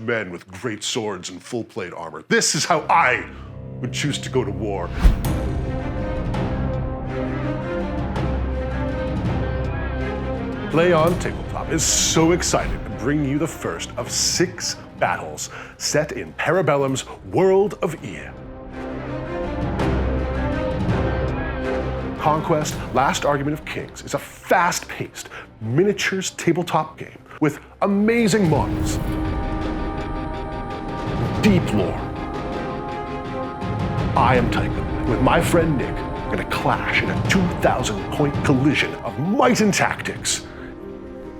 men with great swords and full plate armor. This is how I would choose to go to war. Play on Tabletop is so excited to bring you the first of 6 battles set in Parabellum's World of Ea. Conquest, Last Argument of Kings is a fast-paced, miniatures tabletop game with amazing models, deep lore. I am Tycho, and with my friend Nick, we're gonna clash in a 2,000-point collision of might and tactics.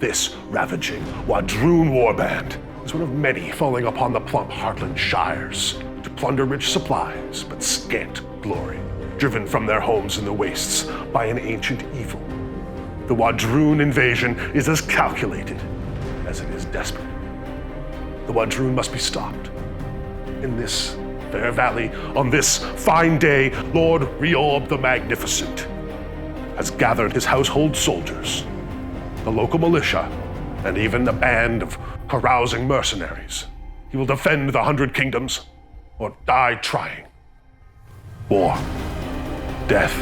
This ravaging Wadroon warband is one of many falling upon the plump Heartland Shires to plunder rich supplies but scant glory, driven from their homes in the wastes by an ancient evil. The Wadroon invasion is as calculated as it is desperate. The Wadroon must be stopped. In this fair valley, on this fine day, Lord Reorb the Magnificent has gathered his household soldiers, the local militia, and even a band of carousing mercenaries. He will defend the 100 Kingdoms or die trying. War, death,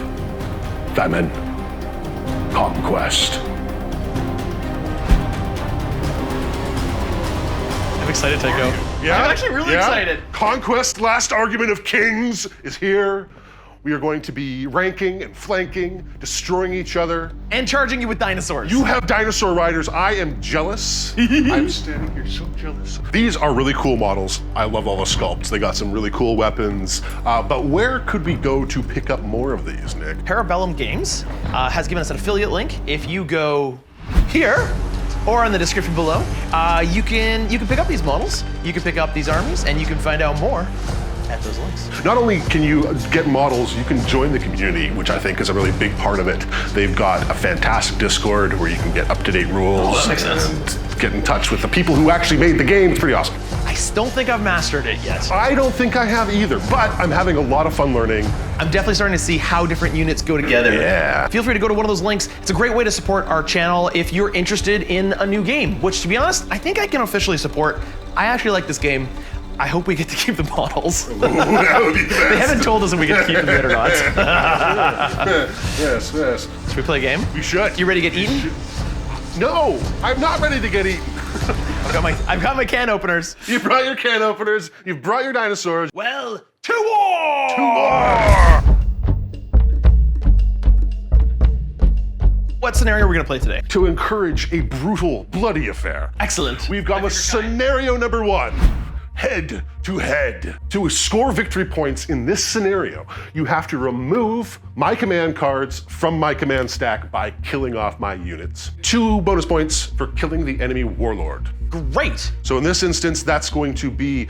famine, conquest. I'm excited, Tycho. Yeah? I'm actually really excited. Conquest, Last Argument of Kings is here. We are going to be ranking and flanking, destroying each other. And charging you with dinosaurs. You have dinosaur riders. I am jealous. I'm standing here so jealous. These are really cool models. I love all the sculpts. They got some really cool weapons. But where could we go to pick up more of these, Nick? Parabellum Games has given us an affiliate link. If you go here, or in the description below, you can pick up these models, you can pick up these armies, and you can find out more at those links. Not only can you get models, you can join the community, which I think is a really big part of it. They've got a fantastic Discord where you can get up-to-date rules. Oh, that makes sense. And get in touch with the people who actually made the game. It's pretty awesome. I don't think I've mastered it yet. I don't think I have either, but I'm having a lot of fun learning. I'm definitely starting to see how different units go together. Yeah. Feel free to go to one of those links. It's a great way to support our channel if you're interested in a new game, which to be honest, I think I can officially support. I actually like this game. I hope we get to keep the models. Ooh, that would be the best. They haven't told us if we get to keep them yet or not. Yes. Should we play a game? We should. You ready to get eaten? No, I'm not ready to get eaten. I've got my can openers. You brought your can openers, you've brought your dinosaurs. Well, to war! To war! What scenario are we gonna play today? To encourage a brutal, bloody affair. Excellent. We've got with scenario number 1. Head to head. To score victory points in this scenario, you have to remove my command cards from my command stack by killing off my units. 2 bonus points for killing the enemy warlord. Great. So in this instance, that's going to be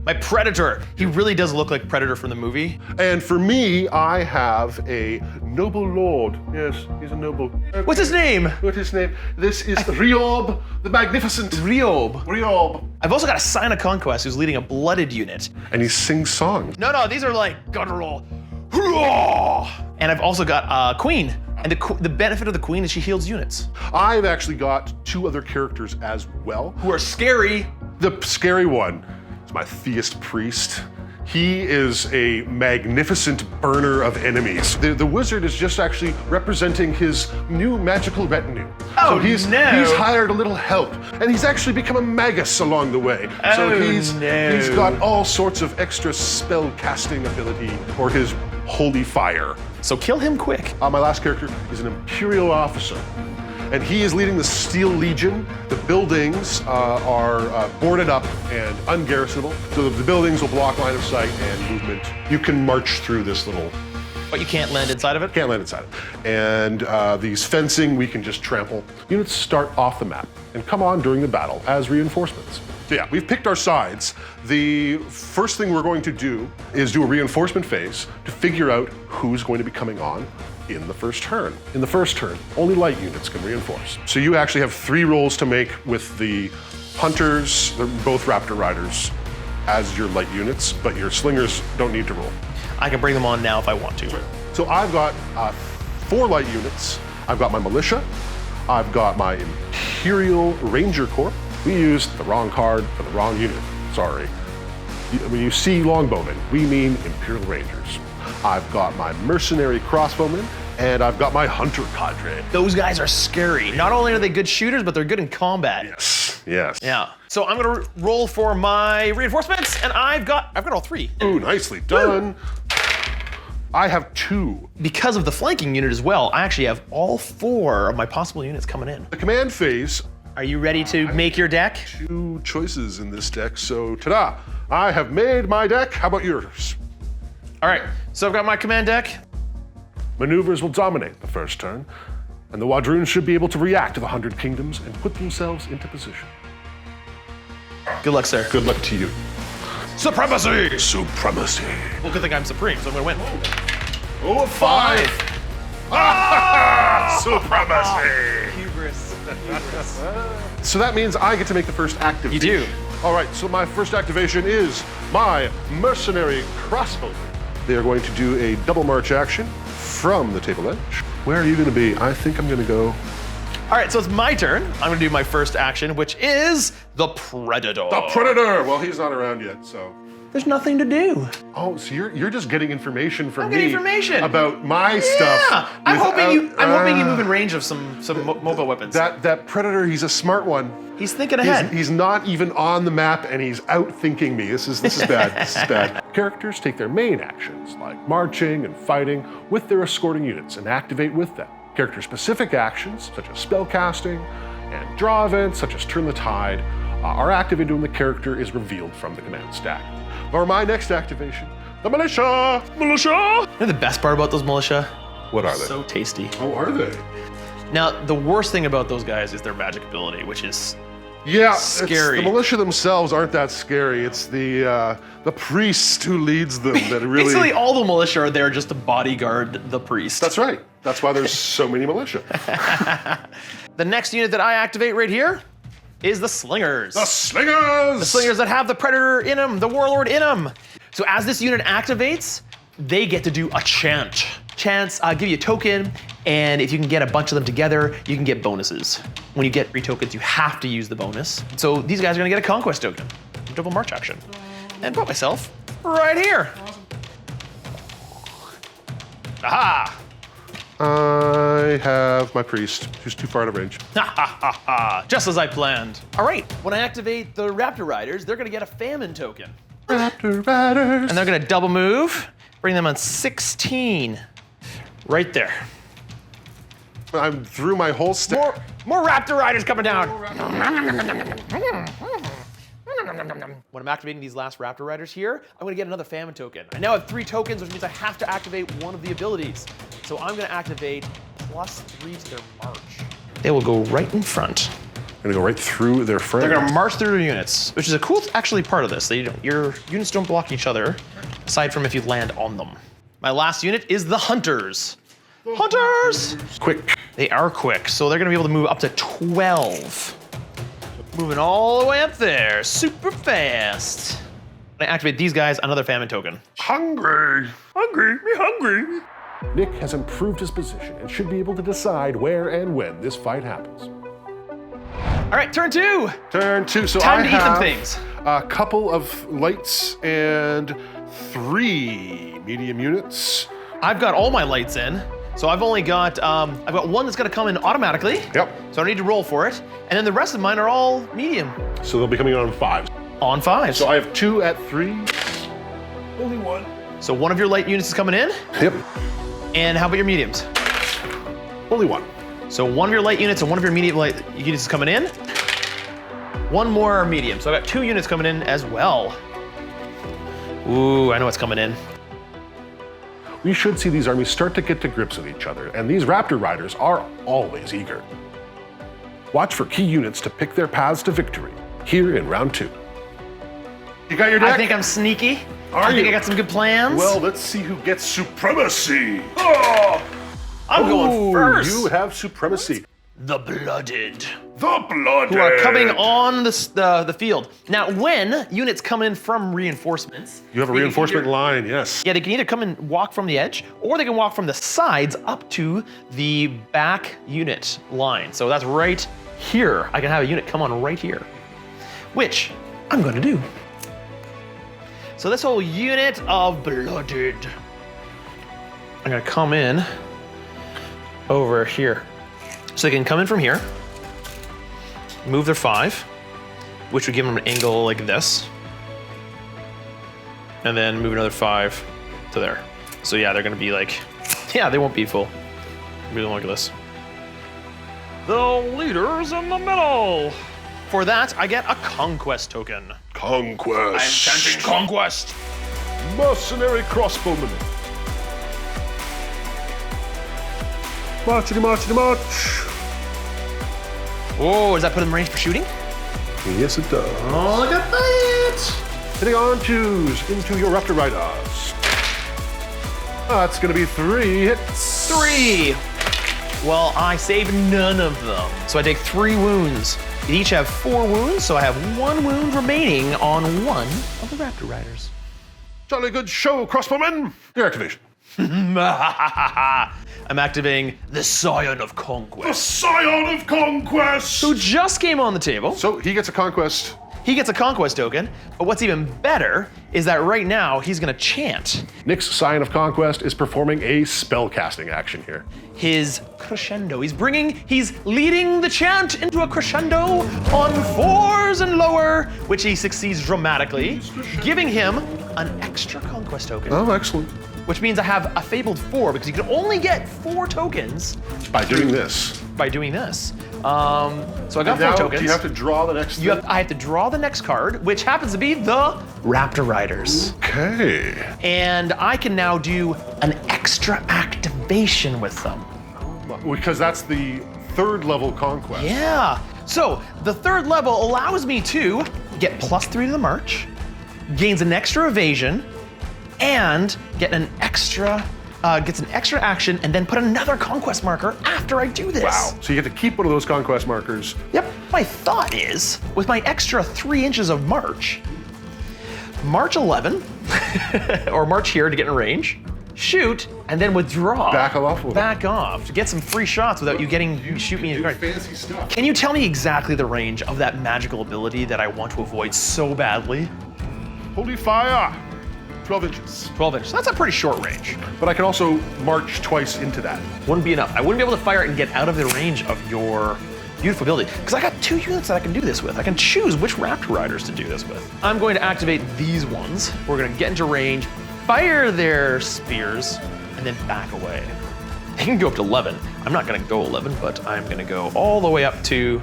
My Predator. He really does look like Predator from the movie. And for me, I have a noble lord. Yes, he's a noble. What's his name? What's his name? This is Reorb the Magnificent. Reorb. I've also got a Sign of Conquest who's leading a blooded unit. And he sings songs. No, these are like guttural. And I've also got Queen. And the benefit of the Queen is she heals units. I've actually got 2 other characters as well. Who are scary. The scary one is my Theist Priest. He is a magnificent burner of enemies. The wizard is just actually representing his new magical retinue. Oh, so he's hired a little help, and he's actually become a magus along the way. So he's got all sorts of extra spell casting ability for his holy fire. So kill him quick. My last character is an Imperial officer, and he is leading the Steel Legion. The buildings are boarded up and ungarrisonable, so the buildings will block line of sight and movement. You can march through this little... But you can't land inside of it? Can't land inside it. And these fencing, we can just trample. Units start off the map and come on during the battle as reinforcements. So yeah, we've picked our sides. The first thing we're going to do is do a reinforcement phase to figure out who's going to be coming on in the first turn. In the first turn, only light units can reinforce. So you actually have 3 rolls to make with the hunters, they're both raptor riders, as your light units, but your slingers don't need to roll. I can bring them on now if I want to. So I've got 4 light units. I've got my militia, I've got my Imperial Ranger Corps, We used the wrong card for the wrong unit. Sorry. When you see longbowmen, we mean Imperial Rangers. I've got my mercenary crossbowmen, and I've got my hunter cadre. Those guys are scary. Not only are they good shooters, but they're good in combat. Yes, yes. Yeah. So I'm gonna roll for my reinforcements, and I've got all 3. Ooh, nicely done. Woo. I have 2. Because of the flanking unit as well, I actually have all 4 of my possible units coming in. The command phase. Are you ready to make your deck? 2 choices in this deck, so ta-da! I have made my deck. How about yours? All right, so I've got my command deck. Maneuvers will dominate the first turn, and the Wadroons should be able to react to the 100 Kingdoms and put themselves into position. Good luck, sir. Good luck to you. Supremacy! Supremacy. Well, good thing I'm supreme, so I'm gonna win. Oh, a 5! Ah! Supremacy! Hubris. So that means I get to make the first activation. You do. All right, so my first activation is my mercenary crossbow. They are going to do a double march action from the table edge. Where are you going to be? I think I'm going to go. All right, so it's my turn. I'm gonna do my first action, which is the Predator. The Predator! Well, he's not around yet, so. There's nothing to do. Oh, so you're just getting information from I'm me getting information about my stuff. Yeah, I'm hoping you move in range of some mobile weapons. That Predator, he's a smart one. He's thinking ahead. He's not even on the map, and he's outthinking me. This is bad. This is bad. Characters take their main actions, like marching and fighting, with their escorting units and activate with them. Character-specific actions, such as spellcasting, and draw events, such as Turn the Tide, are activated when the character is revealed from the command stack. For my next activation, the Militia! Militia! You know the best part about those militia? What are they? So tasty. Oh, are they? Now, the worst thing about those guys is their magic ability, which is scary. The militia themselves aren't that scary. It's the priest who leads them that really. Basically, all the militia are there just to bodyguard the priest. That's right. That's why there's so many militia. The next unit that I activate right here is the Slingers. The Slingers! The Slingers that have the Predator in them, the Warlord in them. So as this unit activates, they get to do a chant. Chants give you a token, and if you can get a bunch of them together, you can get bonuses. When you get 3 tokens, you have to use the bonus. So these guys are gonna get a Conquest token, double march action. And put myself right here. Aha! I have my priest, who's too far out of range. Ha ha ha ha, just as I planned. All right, when I activate the Raptor Riders, they're gonna get a famine token. Raptor Riders. And they're gonna double move, bring them on 16. Right there. I'm through my whole stack. More Raptor Riders coming down. When I'm activating these last Raptor Riders here, I'm gonna get another famine token. I now have 3 tokens, which means I have to activate one of the abilities. So I'm gonna activate +3 to their march. They will go right in front. Gonna go right through their frame. They're gonna march through their units, which is a cool actually part of this. Your units don't block each other, aside from if you land on them. My last unit is the Hunters. Hunters! Quick. They are quick, so they're gonna be able to move up to 12. Moving all the way up there, super fast. When I activate these guys, another famine token. Hungry. Hungry, me hungry. Nick has improved his position and should be able to decide where and when this fight happens. All right, turn 2. Turn 2, so Time I to eat them have things. a couple of lights and 3 medium units. I've got all my lights in, so I've only got, I've got 1 that's gonna come in automatically. Yep. So I don't need to roll for it. And then the rest of mine are all medium. So they'll be coming on 5. On 5. So I have 2 at 3. Only 1. So one of your light units is coming in. Yep. And how about your mediums? Only 1. So one of your light units and one of your medium light units is coming in. 1 more medium. So I've got 2 units coming in as well. Ooh, I know what's coming in. We should see these armies start to get to grips with each other, and these Raptor Riders are always eager. Watch for key units to pick their paths to victory here in round 2. You got your deck? I think I'm sneaky. I think I got some good plans. Well, let's see who gets supremacy. Oh! I'm going first. You have supremacy. The Blooded. The Blooded. Who are coming on the field. Now, when units come in from reinforcements. You have a reinforcement line, yes. Yeah, they can either come and walk from the edge, or they can walk from the sides up to the back unit line. So that's right here. I can have a unit come on right here. which I'm gonna do. So this whole unit of blooded, I'm gonna come in over here. So they can come in from here, move their 5, which would give them an angle like this, and then move another 5 to there. So yeah, they're gonna be like, yeah, they won't be full. Really look at this. The leader's in the middle. For that, I get a Conquest token. Conquest. I'm chanting Conquest. Mercenary crossbowman. Marchity, marchity, march. Oh, does that put them in range for shooting? Yes, it does. Oh, look at that. Hitting on 2s into your Raptor Riders. That's gonna be 3 hits. 3. Well, I saved none of them. So I take 3 wounds. They each have 4 wounds, so I have 1 wound remaining on one of the Raptor Riders. Jolly good show, crossbowmen. Your activation. I'm activating the Scion of The Conquest, Scion of Conquest. who just came on the table. So he gets a conquest. He gets a Conquest token, but what's even better is that right now he's gonna chant Nick's Scion of Conquest is performing a spellcasting action here. his crescendo. He's leading the chant into a crescendo on 4s and lower, which he succeeds dramatically, giving him an extra Conquest token. Oh, excellent. Which means I have a fabled 4 because you can only get 4 tokens By doing this. by doing this. So I got 4 Now, tokens. do you have to draw the next thing? I have to draw the next card, which happens to be the Raptor Riders. Okay. And I can now do an extra activation with them. Because that's the 3rd level conquest. Yeah. So the 3rd level allows me to get +3 to the march, gains an extra evasion, and get an extra gets an extra action, and then put another conquest marker after I do this. Wow. So you get to keep one of those conquest markers. Yep. My thought is, with my extra 3 inches of march, march 11, or march here to get in range, shoot, and then withdraw. Back off with it. Back off to get some free shots without you shoot me in the guard. Fancy stuff. Can you tell me exactly the range of that magical ability that I want to avoid so badly? Holy fire. 12 inches. 12 inches. That's a pretty short range. But I can also march twice into that. Wouldn't be enough. I wouldn't be able to fire it and get out of the range of your beautiful ability. Because I got 2 units that I can do this with. I can choose which Raptor Riders to do this with. I'm going to activate these ones. We're going to get into range, fire their spears, and then back away. They can go up to 11. I'm not going to go 11, but I'm going to go all the way up to...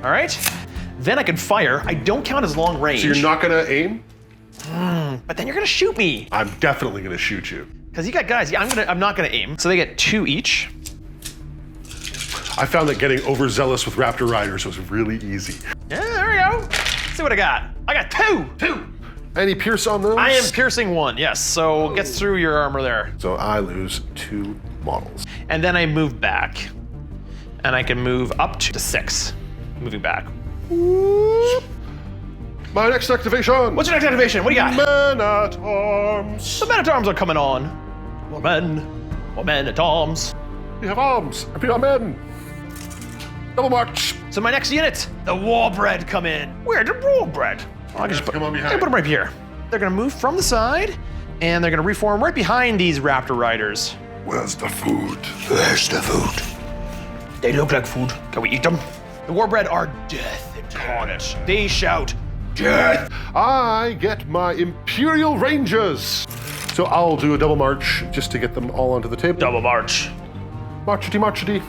All right. Then I can fire. I don't count as long range. So you're not gonna aim? But then you're going to shoot me. I'm definitely gonna shoot you. Because you got guys. Yeah, I'm not going to aim. So they get 2 each. I found that getting overzealous with Raptor Riders was really easy. Yeah, there we go. Let's see what I got. I got 2. Any pierce on those? I am piercing 1, yes. So gets through your armor there. So I lose 2 models. And then I move back. And I can move up to 6. Moving back. My next activation! What's your next activation? What do you got? Men-at-Arms! The men-at-arms are coming on. More men. More men-at-arms. We have arms, and we are men. Double march! So my next unit, the Warbred come in. Where did Warbred? Oh, I can just put, Come on I behind. can put them right here. They're gonna move from the side, and they're gonna reform right behind these Raptor Riders. Where's the food? Where's the food? They look like food. Can we eat them? The Warbred are death incarnate. They shout, death! I get my Imperial Rangers! So I'll do a double march just to get them all onto the table. Double march. Marchity, marchity.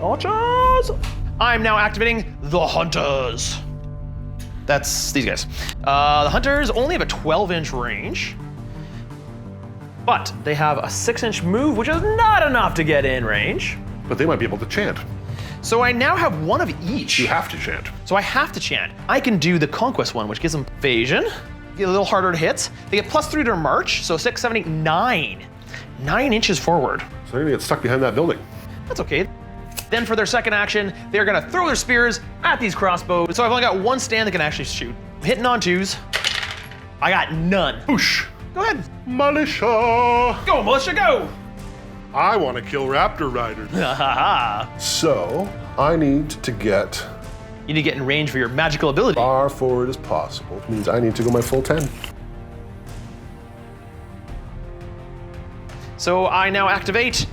Archers! I'm now activating the Hunters. That's these guys. The Hunters only have a 12-inch range, but they have a 6-inch move, which is not enough to get in range. But they might be able to chant. So I now have 1 of each. You have to chant. So I have to chant. I can do the Conquest one, which gives them evasion, get a little harder to hit. They get +3 to their march, so 6, 7, 8, 9. 9 inches forward. So they're gonna get stuck behind that building. That's okay. Then for their second action, they're gonna throw their spears at these crossbows. So I've only got 1 stand that can actually shoot. I'm hitting on 2s. I got none. Whoosh! Go ahead. Militia! Go, militia, go! I want to kill Raptor Riders. Ha ha ha. So I need to get You need to get in range for your magical ability. Far forward as possible, which means I need to go my full 10. So I now activate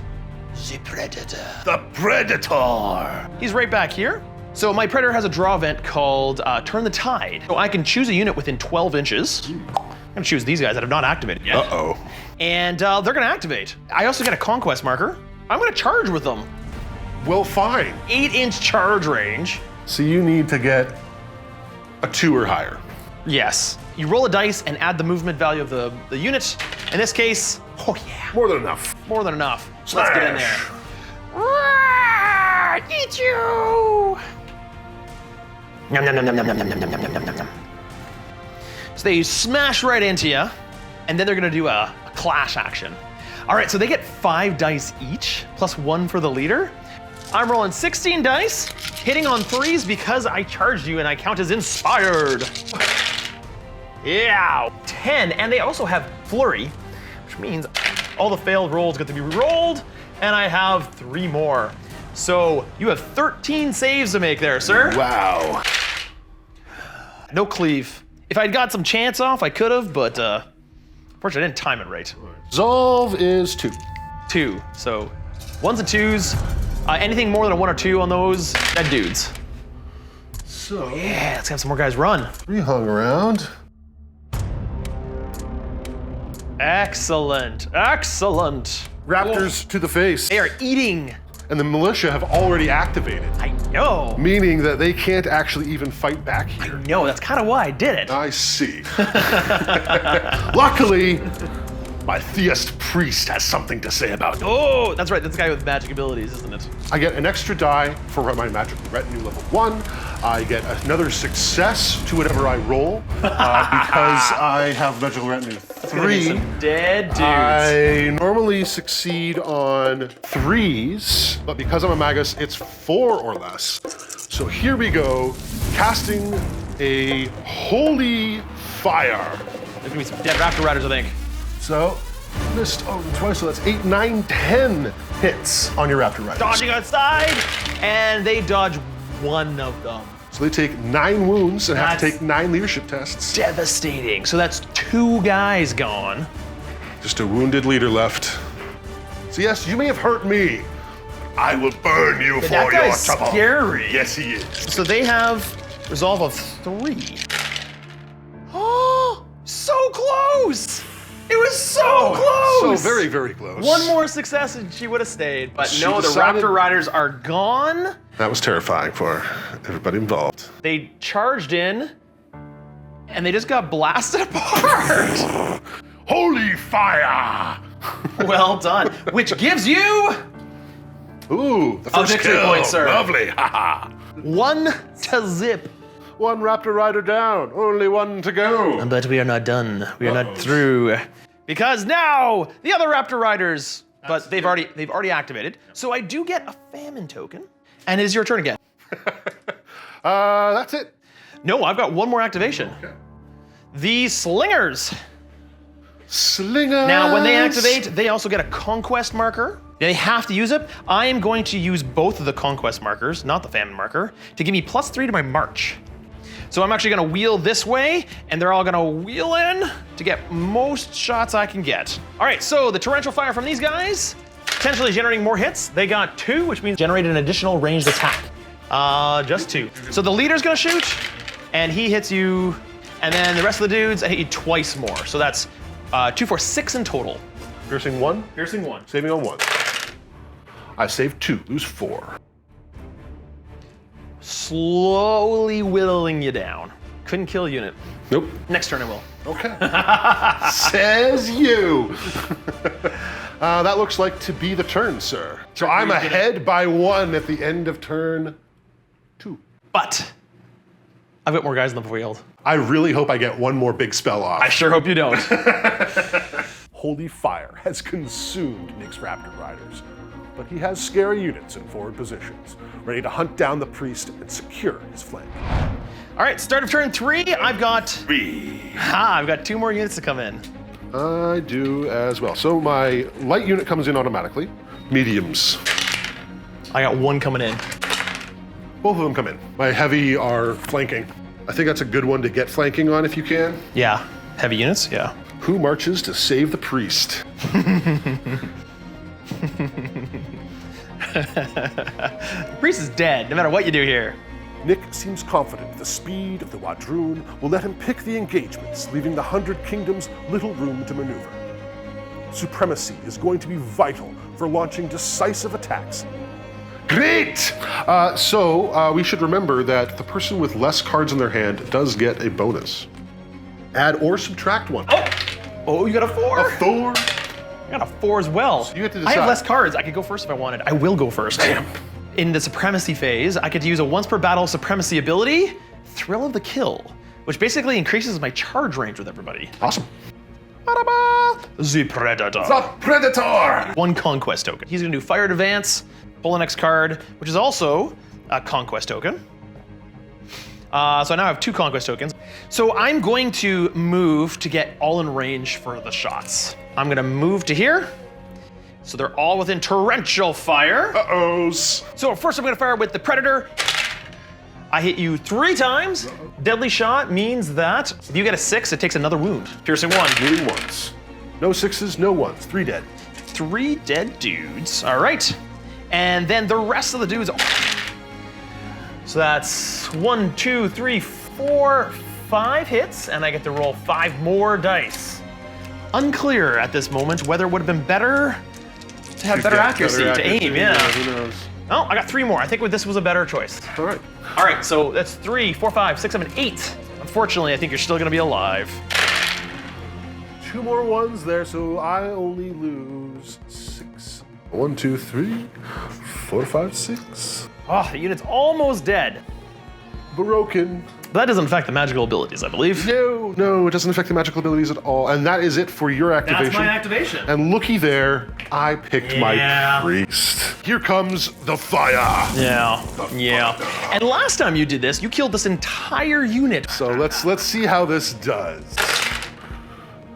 the Predator. The Predator! He's right back here. So my Predator has a draw event called Turn the Tide. So I can choose a unit within 12 inches. I'm gonna choose these guys that have not activated yet. Uh-oh. And they're gonna activate. I also get a Conquest marker. I'm gonna charge with them. Well, fine. 8-inch charge range. So you need to get a 2 or higher. Yes. You roll a dice and add the movement value of the unit. In this case, oh yeah, More than enough. more than enough. Smash. Let's get in there. Roar! Eat you! Nom, nom, nom, nom, nom, nom, nom, nom, nom, nom, nom, nom. So they smash right into you, and then they're gonna do a clash action. All right, so they get 5 dice each, plus 1 for the leader. I'm rolling 16 dice, hitting on 3s because I charged you and I count as inspired. Yeah, 10, and they also have flurry, which means all the failed rolls get to be re-rolled, and I have 3 more. So you have 13 saves to make there, sir. Wow. No cleave. If I'd got some chance off, I could have, but unfortunately I didn't time it right. Resolve is 2. 2, so 1s and 2s. Anything more than a 1 or 2 on those, dead dudes. So, Yeah, let's have some more guys run. 3 hung around. Excellent, excellent. Raptors to the face. They are eating. And the militia have already activated, I know. meaning that they can't actually even fight back here. No, that's kind of why I did it. I see. Luckily, my theist priest has something to say about it. Oh, that's right. That's the guy with magic abilities, isn't it? I get an extra die for my magical retinue level 1. I get another success to whatever I roll because I have magical retinue 3. Some dead dudes. I normally succeed on 3s, but because I'm a magus, it's 4 or less. So here we go, casting a holy fire. There's gonna be some dead Raptor Riders, I think. So, missed twice, so that's 8, 9, 10 hits on your Raptor Riders. Dodging outside, and they dodge 1 of them. So they take 9 wounds and have to That's- take 9 leadership tests. Devastating. So that's 2 guys gone. Just a wounded leader left. So yes, you may have hurt me. I will burn you for that your guy's trouble. scary. Yes, he is. So they have resolve of 3. Oh, so close! It was so close! So very, very close. 1 more success and she would have stayed. But She no, the decided- Raptor Riders are gone. That was terrifying for everybody involved. They charged in, and they just got blasted apart. Holy fire! Well done. Which gives you Ooh, the first victory kill. point, sir. Lovely, haha. 1 to zip. 1 Raptor Rider down, only 1 to go. But we are not done. We are not through. Because now the other Raptor Riders, but they've already activated. So I do get a famine token, and it is your turn again. That's it. No, I've got 1 more activation. Okay. The Slingers. Slingers. Now, when they activate, they also get a Conquest marker. They have to use it. I am going to use both of the Conquest markers, not the Famine marker, to give me +3 to my March. So I'm actually gonna wheel this way, and they're all gonna wheel in to get most shots I can get. All right, so the torrential fire from these guys, potentially generating more hits. They got 2, which means generate an additional ranged attack. Just 2. So the leader's gonna shoot, and he hits you, and then the rest of the dudes, I hit you twice more. So that's 2, 4, 6 in total. Piercing 1, Piercing 1. saving on 1. I saved 2, lose 4. Slowly whittling you down. Couldn't kill a unit. Nope. Next turn I will. Okay. Says you. That looks like to be the turn, sir. So I'm ahead by 1 at the end of turn 2. But I've got more guys in the field. I really hope I get 1 more big spell off. I sure hope you don't. Holy fire has consumed Nick's Raptor Riders, but he has scary units in forward positions, ready to hunt down the priest and secure his flank. All right, start of turn 3. I've got 2 more units to come in. I do as well. So my light unit comes in automatically. Mediums. I got 1 coming in. Both of them come in. My heavy are flanking. I think that's a good one to get flanking on if you can. Yeah, heavy units, yeah. Who marches to save the priest? The priest is dead, no matter what you do here. Nick seems confident the speed of the Wadroon will let him pick the engagements, leaving the 100 Kingdoms little room to maneuver. Supremacy is going to be vital for launching decisive attacks. Great! So we should remember that the person with less cards in their hand does get a bonus. Add or subtract one. Oh, you got a 4? A 4. I got a 4 as well. So you get to I decide. have less cards. I could go first if I wanted. I will go first. Damn. In the supremacy phase, I could use a once per battle supremacy ability, Thrill of the Kill, which basically increases my charge range with everybody. Awesome. The Predator. The Predator! 1 Conquest token. He's gonna do Fire Advance, pull the next card, which is also a Conquest token. So I now have 2 Conquest tokens. So I'm going to move to get all in range for the shots. I'm gonna move to here. So they're all within torrential fire. Uh-ohs. So first I'm gonna fire with the Predator. I hit you 3 times. Deadly shot means that if you get a 6, it takes another wound. Piercing 1. Wounding once. No 6s, no 1s. 3 dead. 3 dead dudes. All right. And then the rest of the dudes. So that's 1, 2, 3, 4, 5 hits, and I get to roll 5 more dice. Unclear at this moment whether it would have been better to have better accuracy to aim, yeah. Who knows? Oh, I got 3 more. I think this was a better choice. All right. All right, so that's 3, 4, 5, 6, 7, 8. Unfortunately, I think you're still gonna be alive. 2 more 1s there, so I only lose 6. 1, 2, 3, 4, 5, 6. Oh, the unit's almost dead. Broken. But that doesn't affect the magical abilities, I believe. No, it doesn't affect the magical abilities at all. And that is it for your activation. That's my activation. And looky there, I picked my priest. Here comes the fire. Yeah. And last time you did this, you killed this entire unit. So let's see how this does.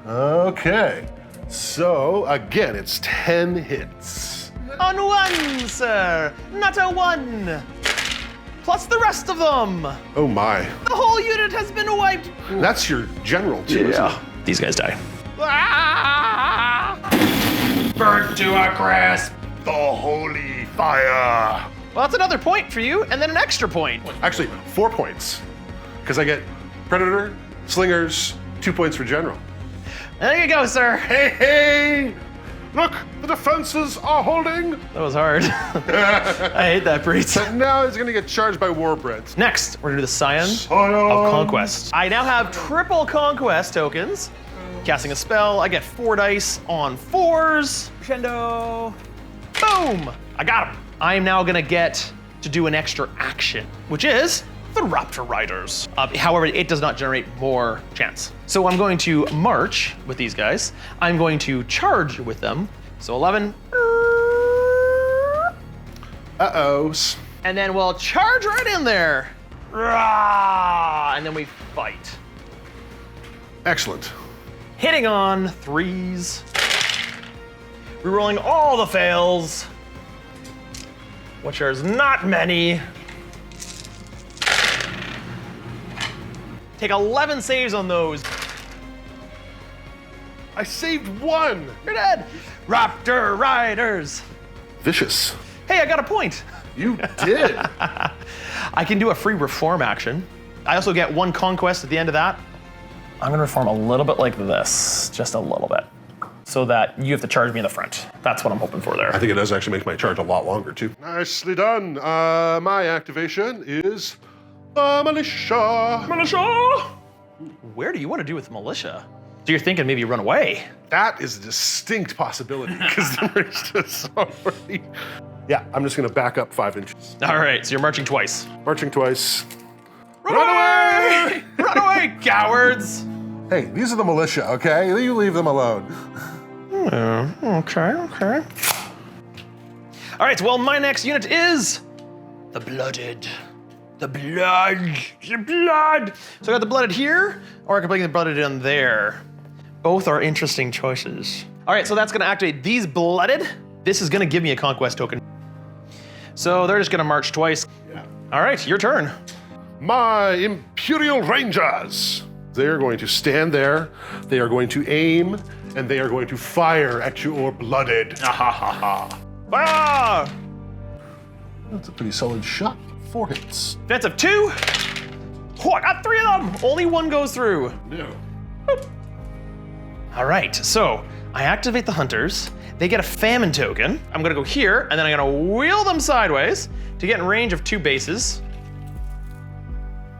Okay. So again, it's 10 hits. On 1, sir. Not a 1. Plus the rest of them. Oh my. The whole unit has been wiped. That's your general too, isn't it? These guys die. Burnt to a crisp. The holy fire. Well, that's another point for you, and then an extra point. Actually, 4 points. Because I get Predator, Slingers, 2 points for general. There you go, sir. Hey! Look, the defenses are holding. That was hard. I hate that priest. But now he's gonna get charged by Warbread. Next, we're gonna do the Scion Scion. of Conquest. I now have triple Conquest tokens. Casting a spell, I get 4 dice on 4s. Crescendo. Boom! I got him. I am now gonna get to do an extra action, which is the Raptor Riders. However, it does not generate more chance. So I'm going to march with these guys. I'm going to charge with them. So 11. Uh-ohs. And then we'll charge right in there. Rah! And then we fight. Excellent. Hitting on 3s. Rerolling all the fails, which there's not many. Take 11 saves on those. I saved 1. You're dead. Raptor Riders. Vicious. Hey, I got a point. You did. I can do a free reform action. I also get 1 conquest at the end of that. I'm gonna reform a little bit like this, just a little bit, so that you have to charge me in the front. That's what I'm hoping for there. I think it does actually make my charge a lot longer too. Nicely done. My activation is militia. Militia! Where do you want to do with militia? So you're thinking maybe run away? That is a distinct possibility because there's just already. Yeah, I'm just gonna back up 5 inches. All right, so you're marching twice. Marching twice. Run away! Run away, cowards! Hey, these are the militia, okay? You leave them alone. Okay. All right, well, my next unit is the Blooded. The Blood. So I got the Blooded here, or I can bring the Blooded in there. Both are interesting choices. All right, so that's gonna activate these Blooded. This is gonna give me a Conquest token. So they're just gonna march twice. Yeah. All right, your turn. My Imperial Rangers. They are going to stand there, they are going to aim, and they are going to fire at your blooded. Ah! That's a pretty solid shot. 4 hits. Defense of 2. Oh, I got 3 of them. Only 1 goes through. No. Boop. All right, so I activate the hunters. They get a famine token. I'm gonna go here, and then I'm gonna wheel them sideways to get in range of 2 bases.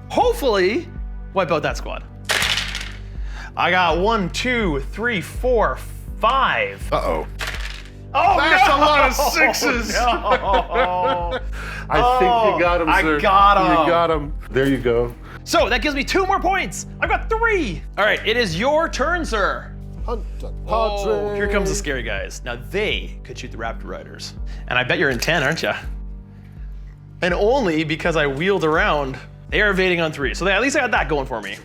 Hopefully, wipe out that squad. I got 1, 2, 3, 4, 5. Uh-oh. Oh, That's no! a lot of 6s. No. I think you got him, sir. I got him. You got him. There you go. So that gives me 2 more points. I've got 3. All right, it is your turn, sir. Hunt a Oh, padre. here comes the scary guys. Now they could shoot the Raptor Riders. And I bet you're in 10, aren't you? And only because I wheeled around, they are evading on 3. So at least I got that going for me.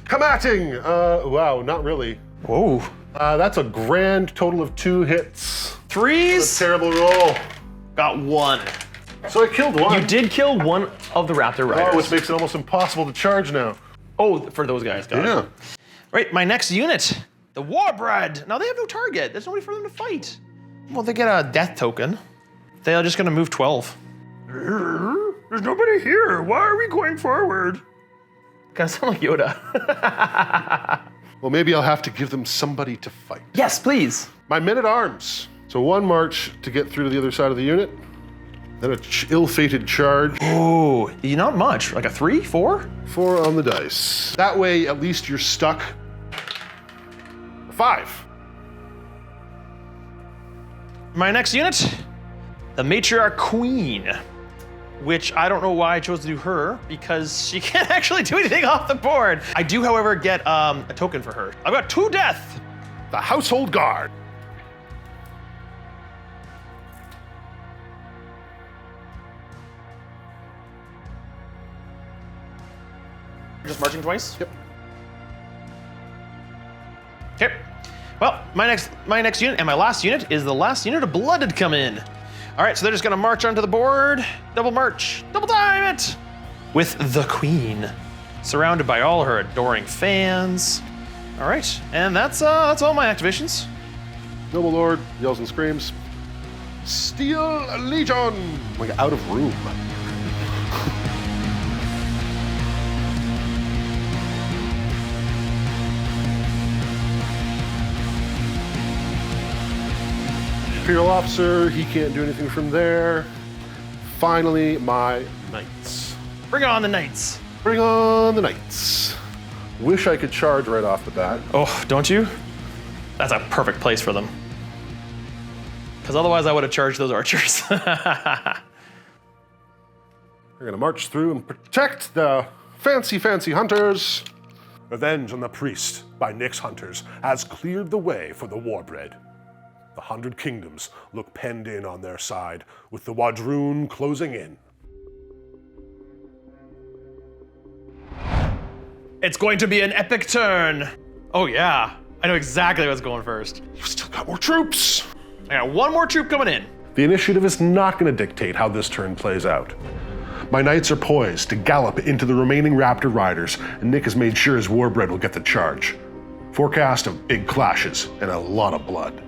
Combating. Wow, not really. Whoa. That's a grand total of 2 hits. 3s? Terrible roll. Got 1. So I killed 1. You did kill 1 of the Raptor Riders. Oh, which makes it almost impossible to charge now. Oh, for those guys, got it. Yeah. Right, my next unit, the Warbred. Now they have no target. There's nobody for them to fight. Well, they get a death token. They're just gonna move 12. There's nobody here. Why are we going forward? Kinda sound like Yoda. Well, maybe I'll have to give them somebody to fight. Yes, please. My men-at-arms. So 1 march to get through to the other side of the unit. Then a ill-fated charge. Ooh, not much. Like a 3, 4? 4 on the dice. That way, at least you're stuck. 5. My next unit, the Matriarch Queen, which I don't know why I chose to do her, because she can't actually do anything off the board. I do, however, get a token for her. I've got 2 death. The Household Guard. Just marching twice? Yep. Okay. Well, my next unit and my last unit is the last unit of Blooded come in. All right, so they're just gonna march onto the board. Double march, double time it! With the Queen, surrounded by all her adoring fans. All right, and that's all my activations. Noble Lord yells and screams. Steel Legion! Like out of room. Imperial officer, he can't do anything from there. Finally, my knights. Bring on the knights. Bring on the knights. Wish I could charge right off the bat. Oh, don't you? That's a perfect place for them. Because otherwise I would have charged those archers. We're gonna march through and protect the fancy hunters. Revenge on the Priest by Nick's Hunters has cleared the way for the Warbred. The 100 Kingdoms look penned in on their side, with the Wadroon closing in. It's going to be an epic turn. Oh yeah, I know exactly what's going first. You've still got more troops! I got 1 more troop coming in. The initiative is not going to dictate how this turn plays out. My knights are poised to gallop into the remaining Raptor Riders, and Nick has made sure his Warbred will get the charge. Forecast of big clashes and a lot of blood.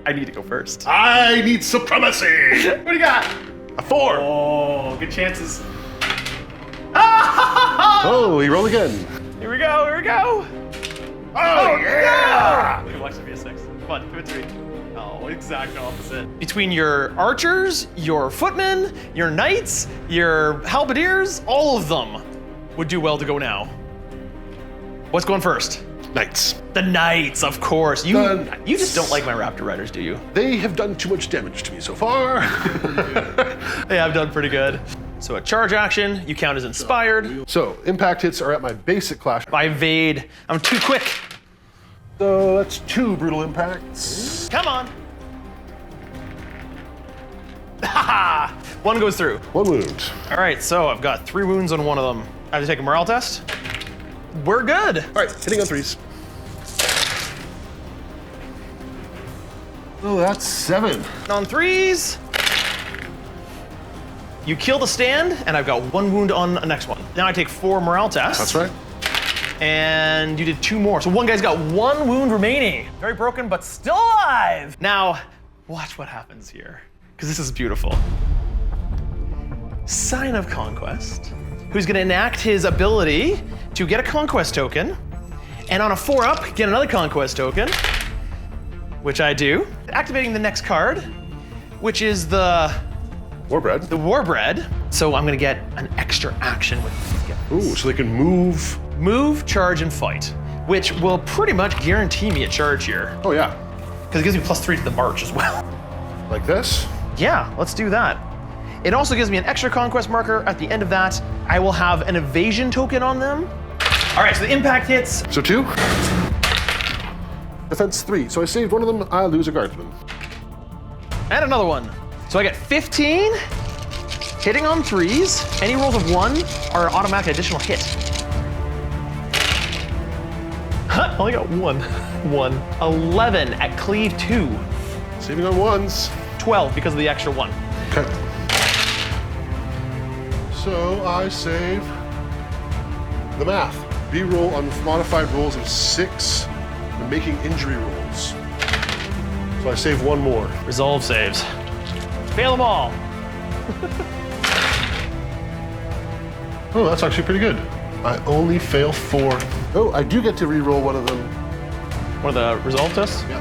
I need to go first. I need supremacy! What do you got? A 4! Oh, good chances. Oh, he rolled again. Here we go, here we go. Oh, yeah! No! Watch it be a 6. Come on, give it to me. Oh, exact opposite. Between your archers, your footmen, your knights, your halberdiers, all of them would do well to go now. What's going first? Knights. The knights, of course. The You knights. just don't like my Raptor Riders, do you? They have done too much damage to me so far. They have done pretty good. So a charge action, you count as inspired. So, impact hits are at my basic clash. I evade, I'm too quick. So that's 2 brutal impacts. Come on. Haha! 1 goes through. 1 wound. All right, so I've got 3 wounds on one of them. I have to take a morale test. We're good. All right, hitting on 3s. Oh, that's 7. On 3s. You kill the stand, and I've got 1 wound on the next one. Now I take 4 morale tests. That's right. And you did 2 more. So one guy's got 1 wound remaining. Very broken, but still alive. Now, watch what happens here, because this is beautiful. Sign of Conquest, who's gonna enact his ability to get a Conquest token, and on a 4-up, get another Conquest token, which I do. Activating the next card, which is the Warbread. Warbread. So I'm gonna get an extra action with these guys. Ooh, so they can move. Move, charge, and fight, which will pretty much guarantee me a charge here, Oh yeah. because it gives me +3 to the march as well. Like this. Yeah, let's do that. It also gives me an extra conquest marker. At the end of that, I will have an evasion token on them. All right, so the impact hits. So 2. Defense 3. So I saved one of them, I lose a guardsman. And another one. So I get 15, hitting on 3s. Any rolls of 1 are an automatic additional hit. Huh, only got 1. 11 at cleave 2. Saving on 1s. 12 because of the extra 1. Okay. So I save the math. B-roll on modified rolls of 6 and making injury rolls. So I save 1 more. Resolve saves. Fail them all. Oh, that's actually pretty good. I only fail 4. Oh, I do get to re-roll one of them. One of the resolve tests? Yeah.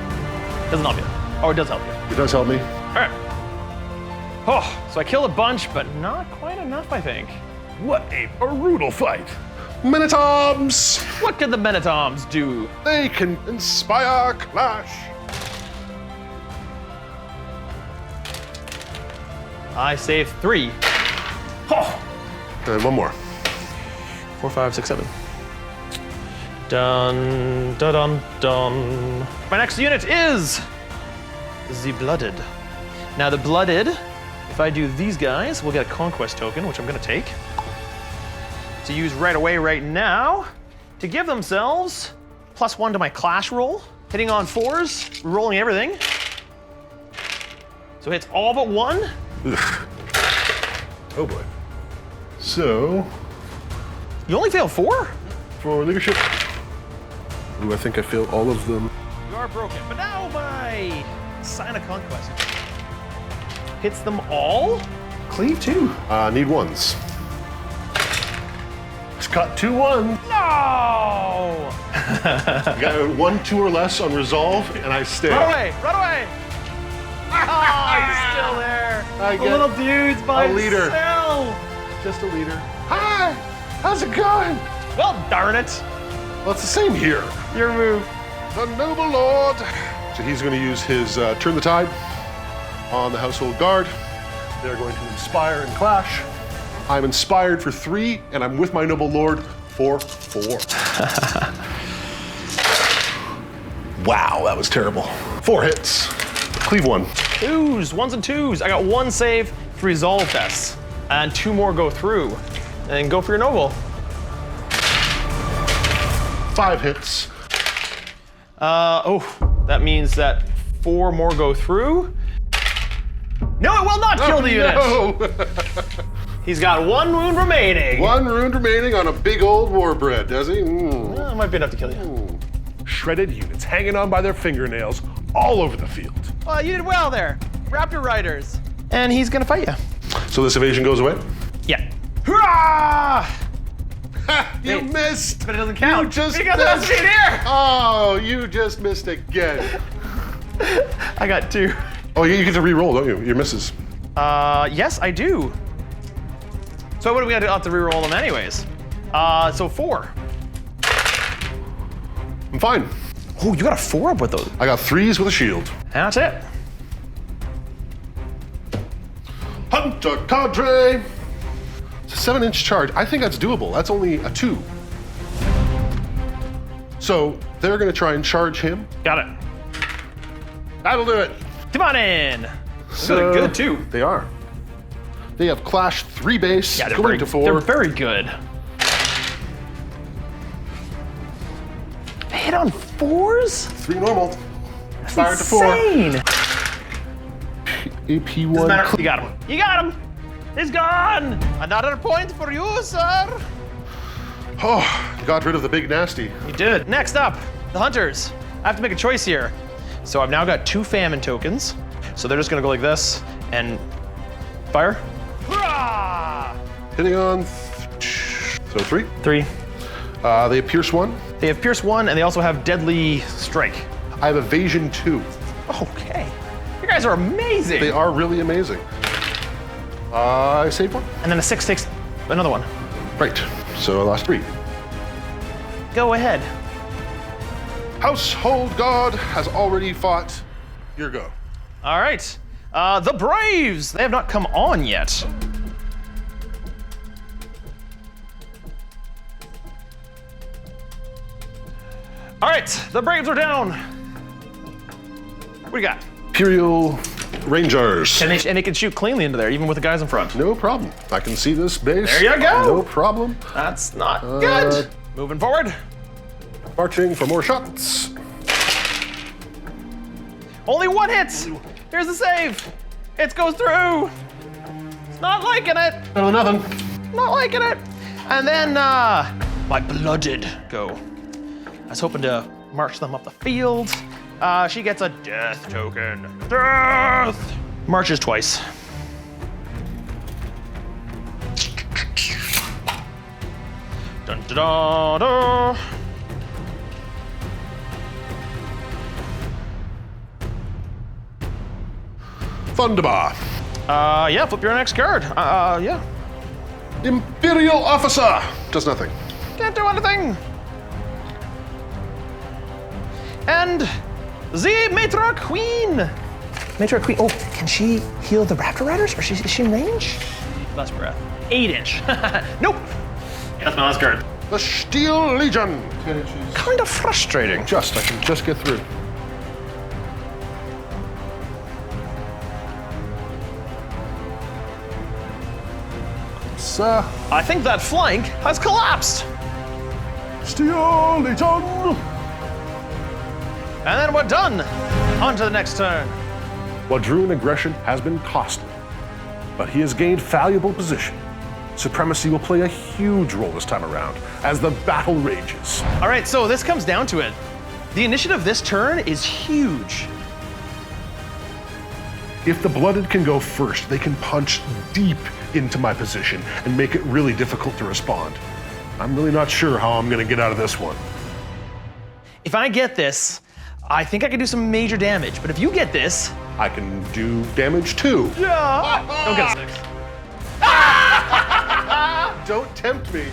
Doesn't help you. Oh, it does help you. It does help me. All right. Oh, so I killed a bunch, but not quite enough, I think. What a brutal fight. Minotaurs! What can the Minotaurs do? They can inspire clash. I saved 3. Oh. And 1 more. 4, 5, 6, 7. Dun, dun, dun, dun. My next unit is the Blooded. Now the Blooded, if I do these guys, we'll get a Conquest token, which I'm gonna take to use right away right now to give themselves +1 to my clash roll, hitting on 4s, rolling everything. So hits all but 1. Ugh. Oh boy. So, You only failed 4? for leadership. Ooh, I think I failed all of them. You are broken, but now my Sign of Conquest hits them all. Cleave 2. Need 1s. It's got 2 1s. No! Got 1, 2 or less on resolve, and I stay. Run away! Run away! Oh, he's still there. I The get little dude's by a leader. himself. Just a leader. Hi! How's it going? Well, darn it. Well, it's the same here. Your move. The noble lord. So he's going to use his Turn the Tide on the household guard. They're going to inspire and clash. I'm inspired for 3, and I'm with my noble lord for 4. Wow, that was terrible. 4 hits. Cleave 1. 2s, 1s and 2s. I got 1 save, 3 resolve tests, and 2 more go through. And go for your noble. 5 hits. That means that 4 more go through. No, it will not kill the unit. No. He's got 1 wound remaining. 1 wound remaining on a big old warbread, does he? That might be enough to kill you. Shredded units hanging on by their fingernails all over the field. Well, you did well there. Raptor Riders. And he's gonna fight you. So this evasion goes away? Yeah. Hurrah! You Wait, missed! But it doesn't count. You just because I missed! don't see it here. Oh, you just missed again. I got 2. Oh, you get to re-roll, don't you? Your misses. Yes, I do. So what do we have to re-roll them anyways? So 4. I'm fine. Oh, you got a 4 up with those. I got 3s with a shield. That's it. Hunter cadre! It's a 7-inch charge. I think that's doable. That's only a 2. So they're gonna try and charge him. Got it. That'll do it. Come on in. So, Good too. They are. They have clashed 3 base, Yeah, going to 4. They're very good. They hit on 4s? 3 normal. That's Fired to 4. insane. AP1. Doesn't matter. You got him. You got him. He's gone! Another point for you, sir! Oh, got rid of the big nasty. You did. Next up, the hunters. I have to make a choice here. So I've now got 2 famine tokens. So they're just gonna go like this and fire. Hurrah! Hitting on, so 3. 3. They have Pierce 1. They have Pierce 1 and they also have Deadly Strike. I have Evasion 2. Okay. You guys are amazing. They are really amazing. I saved 1. And then a 6 takes another one. Right, so I lost 3. Go ahead. Household God has already fought. Your go. All right. The Braves. They have not come on yet. All right, the Braves are down. What do you got? Imperial Rangers. And they can shoot cleanly into there, even with the guys in front. No problem. I can see this base. There you go. No problem. That's not good. Moving forward. Marching for more shots. Only 1 hit. Here's the save. It goes through. It's not liking it. No, nothing. Not liking it. And then my blooded go. I was hoping to march them up the field. She gets a death token. Death! Marches twice. Dun da da da. Thunderbar. Yeah, flip your next card. Yeah. Imperial Officer. Does nothing. Can't do anything. And the Matra Queen. Matra Queen. Oh, can she heal the Raptor Riders? Or is she in range? Last breath. 8-inch. Nope. Yeah, that's my last card. The Steel Legion. Kind of frustrating. I can just get through. I think that flank has collapsed. Steel Legion. And then we're done. On to the next turn. Wadroon aggression has been costly, but he has gained valuable position. Supremacy will play a huge role this time around as the battle rages. All right, so this comes down to it. The initiative this turn is huge. If the Blooded can go first, they can punch deep into my position and make it really difficult to respond. I'm really not sure how I'm gonna get out of this one. If I get this, I think I can do some major damage, but if you get this... I can do damage too. Yeah! Don't get a 6. Don't tempt me.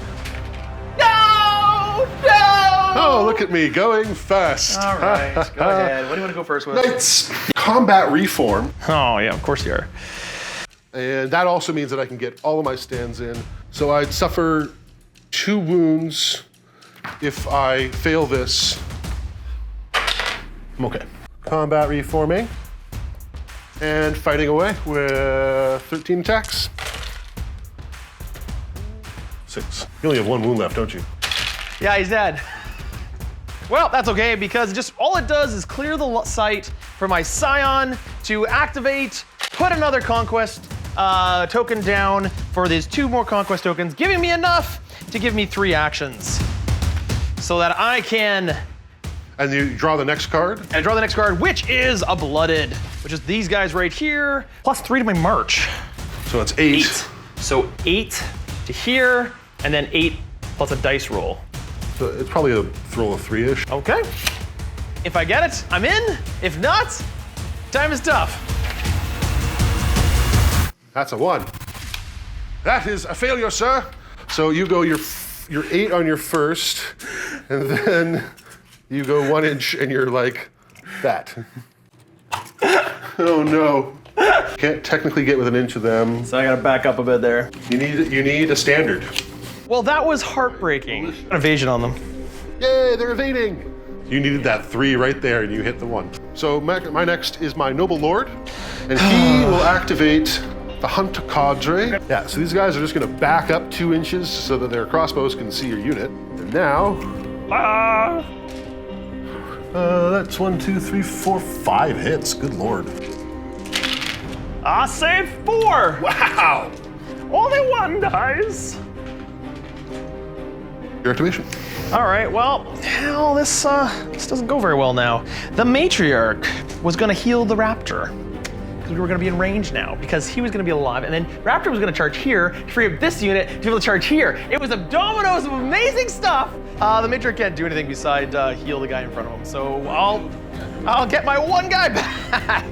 No! No! Oh, look at me going fast. All right, go ahead. What do you want to go first with? Knights. Combat reform. Oh, yeah, of course you are. And that also means that I can get all of my stands in. So I'd suffer 2 wounds if I fail this. I'm okay. Combat reforming. And fighting away with 13 attacks. 6. You only have 1 wound left, don't you? Yeah, he's dead. Well, that's okay because just all it does is clear the site for my Scion to activate, put another Conquest token down for these 2 more Conquest tokens, giving me enough to give me 3 actions so that I can... And you draw the next card? And I draw the next card, which is a Blooded, which is these guys right here, plus 3 to my march. So it's 8. 8. So 8 to here, and then 8 plus a dice roll. So it's probably a roll of 3-ish. Okay. If I get it, I'm in. If not, time is tough. That's a 1. That is a failure, sir. So you go your 8 on your first, and then you go 1 inch and you're like that. Oh no. Can't technically get within an inch of them. So I gotta back up a bit there. You need a standard. Well, that was heartbreaking. Evasion on them. Yay, they're evading. You needed that 3 right there and you hit the 1. So my next is my Noble Lord, and he will activate the Hunter Cadre. Yeah, so these guys are just gonna back up 2 inches so that their crossbows can see your unit. And now, that's 1, 2, 3, 4, 5 hits. Good lord. I saved 4. Wow. Only one dies. Your activation. All right, well, this doesn't go very well now. The matriarch was gonna heal the raptor because we were gonna be in range now because he was gonna be alive, and then raptor was gonna charge here to free up this unit to be able to charge here. It was a dominoes of amazing stuff. The matriarch can't do anything besides heal the guy in front of him, so I'll get my one guy back.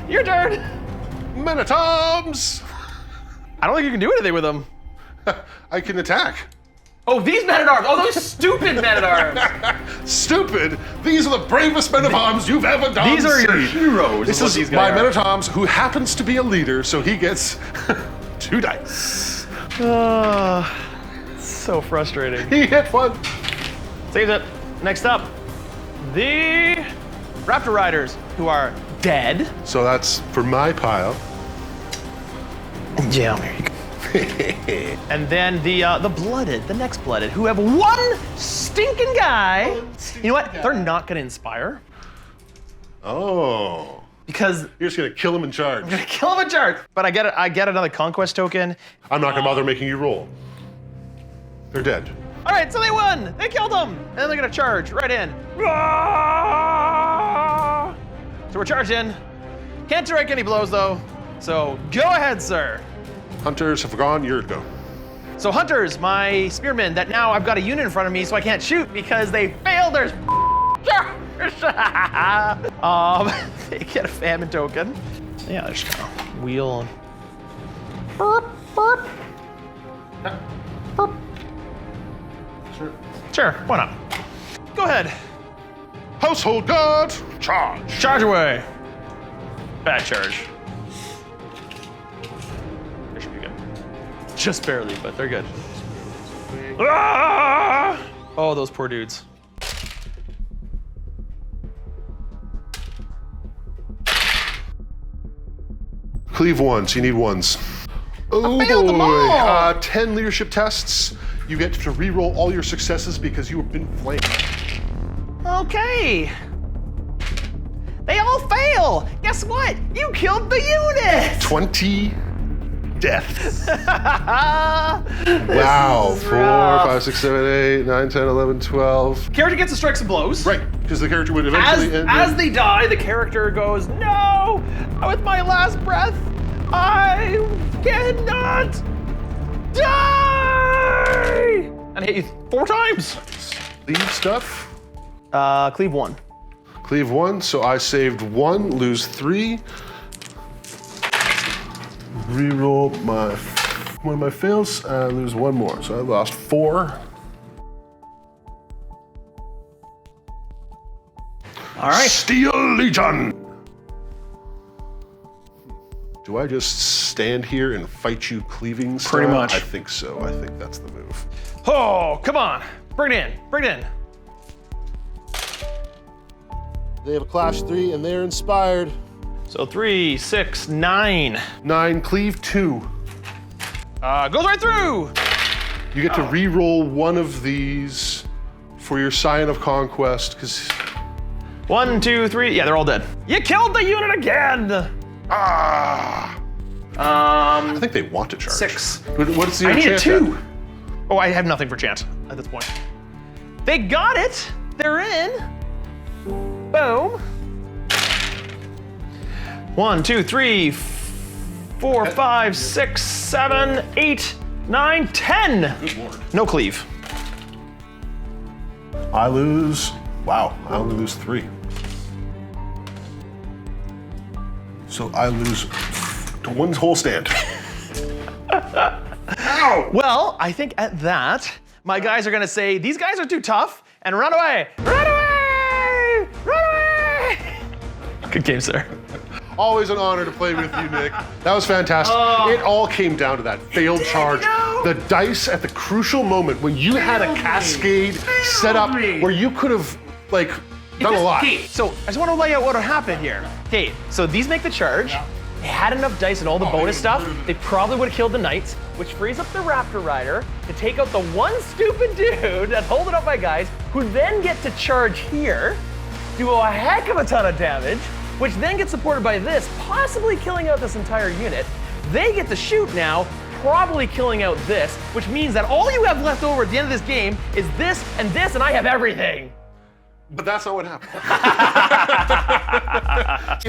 Your turn. Men-at-arms! I don't think you can do anything with them. I can attack. Oh, these men-at-arms! Oh, those stupid men-at-arms! Stupid! These are the bravest men-at-arms you've ever done. These are your heroes. This is my men-at-arms who happens to be a leader, so he gets 2 dice. So frustrating. He hit 1. Saves it. Next up, the Raptor Riders, who are dead. So that's for my pile. Yeah, there you go. And then the next blooded, who have one stinking guy. You know what? They're not gonna inspire. Oh. Because You're just gonna kill him in charge. I'm gonna kill him in charge. But I get another conquest token. I'm not gonna bother making you roll. They're dead. All right, so they won. They killed him. And then they're gonna charge right in. So we're charged in. Can't direct any blows though. So go ahead, sir. Hunters have gone, your go. So hunters, my spearmen, that now I've got a unit in front of me so I can't shoot because they failed their they get a famine token. Yeah, they're just gonna wheel and burp, burp. Burp. Sure, why not? Go ahead. Household guard, charge. Charge away. Bad charge. They should be good. Just barely, but they're good. Ah! Oh, those poor dudes. Cleave 1, so you need 1s. Oh I failed them all. 10 leadership tests. You get to re-roll all your successes because you have been flanked. Okay. They all fail. Guess what? You killed the unit. 20 deaths. Wow. is 4, rough. 5, 6, 7, 8, 9, 10, 11, 12. Character gets to strike some blows. Right, because the character would eventually end. As they die, the character goes, no! With my last breath, I cannot die! And I hit you 4 times. Leave stuff. Cleave 1. Cleave 1, so I saved 1, lose 3. Reroll one of my fails, lose 1 more. So I lost 4. All right. Steel Legion! Do I just stand here and fight you cleaving style? Pretty much. I think so. I think that's the move. Oh, come on. Bring it in. Bring it in. They have a clash 3 and they're inspired. So 3, 6, 9. 9, cleave 2. Goes right through. You get to re-roll 1 of these for your Scion of Conquest, because 1, 2, 3. Yeah, they're all dead. You killed the unit again. I think they want to charge. 6. What's the I need a enchant 2. Oh, I have nothing for chant at this point. They got it. They're in. Boom. 1, 2, 3, 4, 5, 6, 7, 8, 9, 10. Good lord. No cleave. I lose, wow, I only lose 3. So I lose 1 whole stand. Ow! Well, I think at that, my guys are gonna say, these guys are too tough, and run away. Run away! Run away! Good game, sir. Always an honor to play with you, Nick. That was fantastic. It all came down to that failed charge. The dice at the crucial moment when you had a cascade set up where you could have, like, done a lot. Okay, so I just want to lay out what happened here. Okay, so these make the charge. They had enough dice and all the bonus stuff, they probably would have killed the knights, which frees up the Raptor Rider to take out the one stupid dude that's holding up my guys, who then get to charge here, do a heck of a ton of damage, which then gets supported by this, possibly killing out this entire unit. They get to shoot now, probably killing out this, which means that all you have left over at the end of this game is this, and I have everything. But that's not what happened.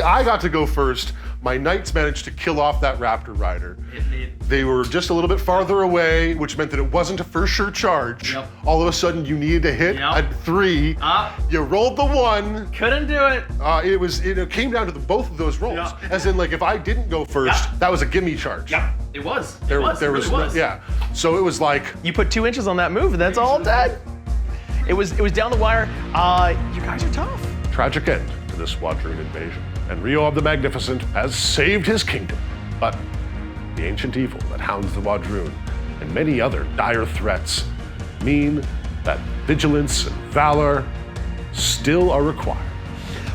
I got to go first. My knights managed to kill off that raptor rider. They were just a little bit farther away, which meant that it wasn't a for sure charge. Yep. All of a sudden, you needed to hit a 3. You rolled the 1. Couldn't do it. It came down to both of those rolls. Yeah. As in, like, if I didn't go first, that was a gimme charge. Yeah, it was. There It was was. yeah. So it was like, You put 2 inches on that move, and that's all dead. It was down the wire. You guys are tough. tragic end to this Wadroon invasion. And Rioab the Magnificent has saved his kingdom. But the ancient evil that hounds the Wadroon and many other dire threats mean that vigilance and valor still are required.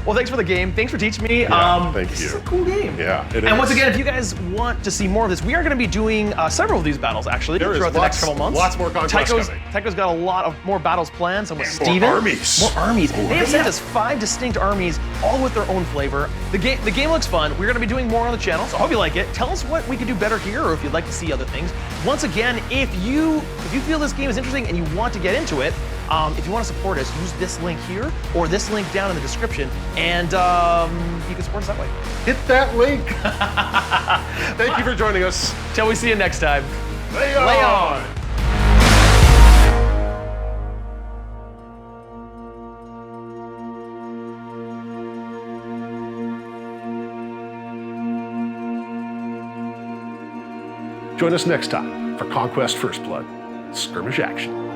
Well, thanks for the game. Thanks for teaching me. Thank this you. is a cool game. Yeah, it And is. once again, if you guys want to see more of this, we are going to be doing several of these battles actually There is throughout the next couple months. lots more Conquest coming. Tycho's got a lot of more battles planned. Some with And more Steven. armies. More armies. They have sent us 5 distinct armies, all with their own flavor. The game looks fun. We're going to be doing more on the channel, so I hope you like it. Tell us what we could do better here, or if you'd like to see other things. Once again, if you feel this game is interesting and you want to get into it, if you want to support us, use this link here or this link down in the description, and you can support us that way. Hit that link. Thank you for joining us. Till we see you next time. Lay on. Lay on. Join us next time for Conquest First Blood, skirmish action.